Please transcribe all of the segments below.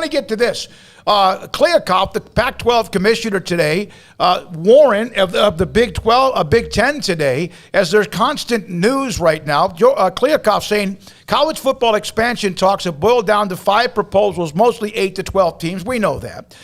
want to get to this. Kliakoff, the Pac-12 commissioner today, Warren of the Big 12, Big 10 today, as there's constant news right now. Kliakoff saying college football expansion talks have boiled down to 5 proposals, mostly 8 to 12 teams. We know that.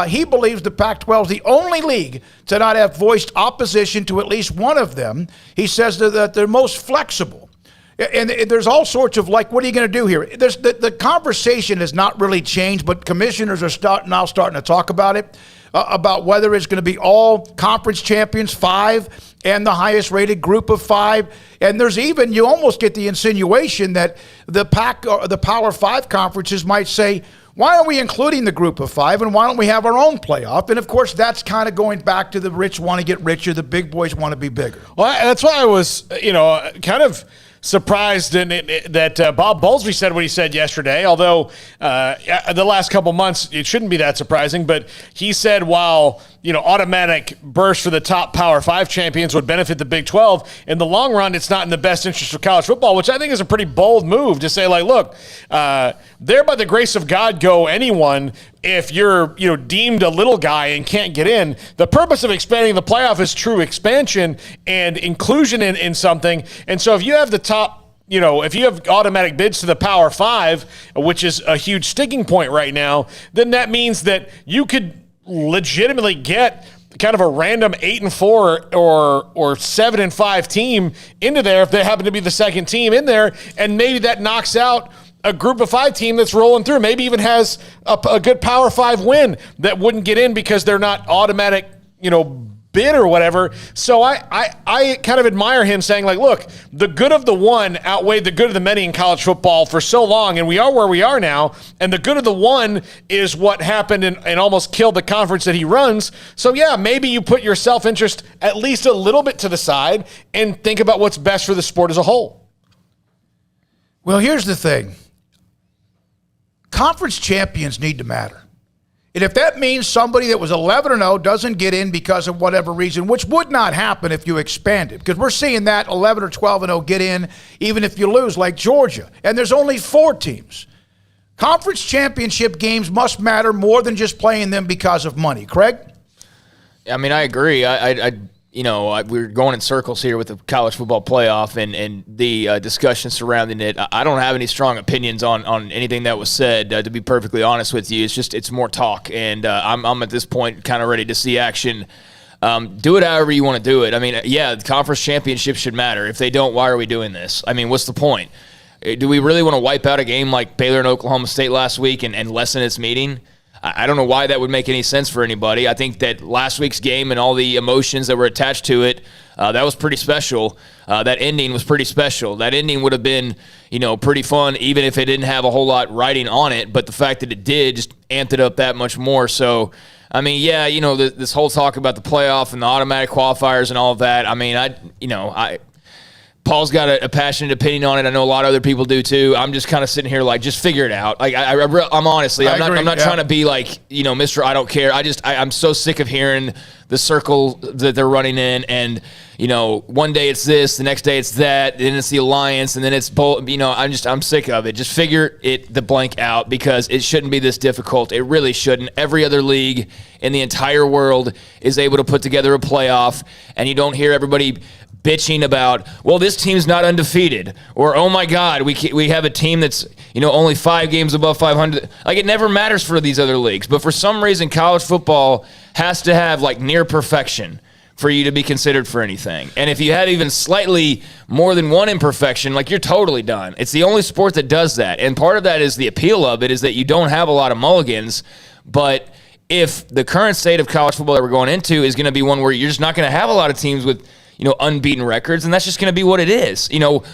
He believes the Pac-12 is the only league to not have voiced opposition to at least one of them. He says that they're most flexible. And there's all sorts of, like, what are you going to do here? The conversation has not really changed, but commissioners are now starting to talk about it, about whether it's going to be all conference champions, 5, and the highest rated group of 5. And there's even, you almost get the insinuation that the Power 5 conferences might say, why aren't we including the group of 5, and why don't we have our own playoff? And, of course, that's kind of going back to the rich want to get richer, the big boys want to be bigger. Well, that's why I was, kind of surprised that Bob Bowlesby said what he said yesterday, although the last couple months it shouldn't be that surprising. But he said while automatic burst for the top Power 5 champions would benefit the Big 12, in the long run it's not in the best interest of college football, which I think is a pretty bold move to say, like, look, there by the grace of God go anyone. If you're deemed a little guy and can't get in, the purpose of expanding the playoff is true expansion and inclusion in something. And so if you have the top, if you have automatic bids to the Power 5, which is a huge sticking point right now, then that means that you could legitimately get kind of a random 8-4 or 7-5 team into there if they happen to be the second team in there, and maybe that knocks out a group of 5 team that's rolling through, maybe even has a good Power 5 win that wouldn't get in because they're not automatic, bid or whatever. So I kind of admire him saying, like, look, the good of the one outweighed the good of the many in college football for so long, and we are where we are now, and the good of the one is what happened and almost killed the conference that he runs. So, yeah, maybe you put your self-interest at least a little bit to the side and think about what's best for the sport as a whole. Well, here's the thing. Conference champions need to matter. And if that means somebody that was 11-0 doesn't get in because of whatever reason, which would not happen if you expanded, because we're seeing that 11 or 12-0 get in even if you lose, like Georgia, and there's only 4 teams. Conference championship games must matter more than just playing them because of money. Craig? I mean, I agree. We're going in circles here with the college football playoff and the discussion surrounding it. I don't have any strong opinions on anything that was said, to be perfectly honest with you. It's more talk, and I'm at this point kind of ready to see action. Do it however you want to do it. I mean, yeah, the conference championships should matter. If they don't, why are we doing this? I mean, what's the point? Do we really want to wipe out a game like Baylor and Oklahoma State last week and lessen its meaning? I don't know why that would make any sense for anybody. I think that last week's game and all the emotions that were attached to it, that was pretty special. That ending was pretty special. That ending would have been, pretty fun even if it didn't have a whole lot writing on it. But the fact that it did just amped it up that much more. So, I mean, yeah, this whole talk about the playoff and the automatic qualifiers and all of that. I mean, Paul's got a passionate opinion on it. I know a lot of other people do too. I'm just kind of sitting here like, just figure it out. Like I'm honestly, I'm not trying to be like, Mr. I don't care. I'm so sick of hearing the circle that they're running in, and one day it's this, the next day it's that, then it's the alliance, and then it's both. I'm sick of it. Just figure the blank out, because it shouldn't be this difficult. It really shouldn't. Every other league in the entire world is able to put together a playoff, and you don't hear everybody bitching about, well, this team's not undefeated, or, oh my God, we have a team that's only 5 games above 500. Like, it never matters for these other leagues, but for some reason college football has to have like near perfection for you to be considered for anything. And if you have even slightly more than one imperfection, like, you're totally done. It's the only sport that does that, and part of that is the appeal of it is that you don't have a lot of mulligans. But if the current state of college football that we're going into is going to be one where you're just not going to have a lot of teams with unbeaten records, and that's just going to be what it is.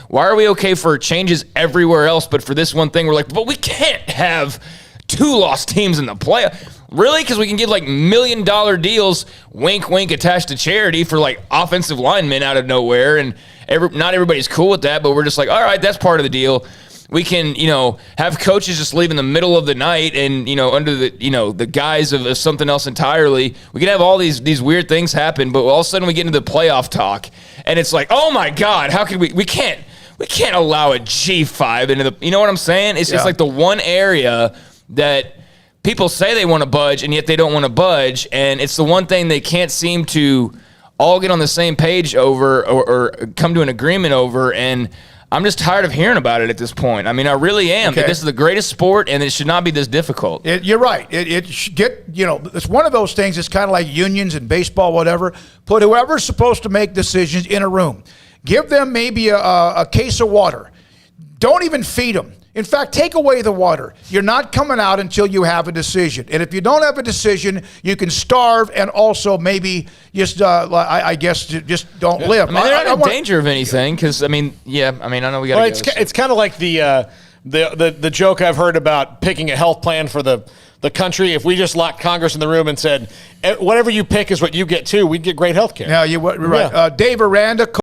Why are we okay for changes everywhere else, but for this one thing, we're like, but we can't have 2 lost teams in the playoff. Really? Because we can give like $1 million deals, wink, wink, attached to charity for like offensive linemen out of nowhere, and not everybody's cool with that, but we're just like, all right, that's part of the deal. We can, have coaches just leave in the middle of the night and, under the, the guise of something else entirely. We can have all these weird things happen, but all of a sudden we get into the playoff talk, and it's like, oh my God, how can we can't allow a G5 into the, you know what I'm saying? It's just like the one area that people say they want to budge, and yet they don't want to budge. And it's the one thing they can't seem to all get on the same page over or come to an agreement over. And I'm just tired of hearing about it at this point. I mean, I really am. Okay. This is the greatest sport, and it should not be this difficult. You're right. It should get, it's one of those things. It's kind of like unions and baseball, whatever. Put whoever's supposed to make decisions in a room. Give them maybe a case of water. Don't even feed them. In fact, take away the water. You're not coming out until you have a decision. And if you don't have a decision, you can starve and also maybe just, I guess, just don't live. I mean, they're not in danger of anything because, I know we got to Well, it's kind of like the joke I've heard about picking a health plan for the country. If we just locked Congress in the room and said, whatever you pick is what you get too, we'd get great health care. Yeah, you're right. Yeah. Dave Aranda,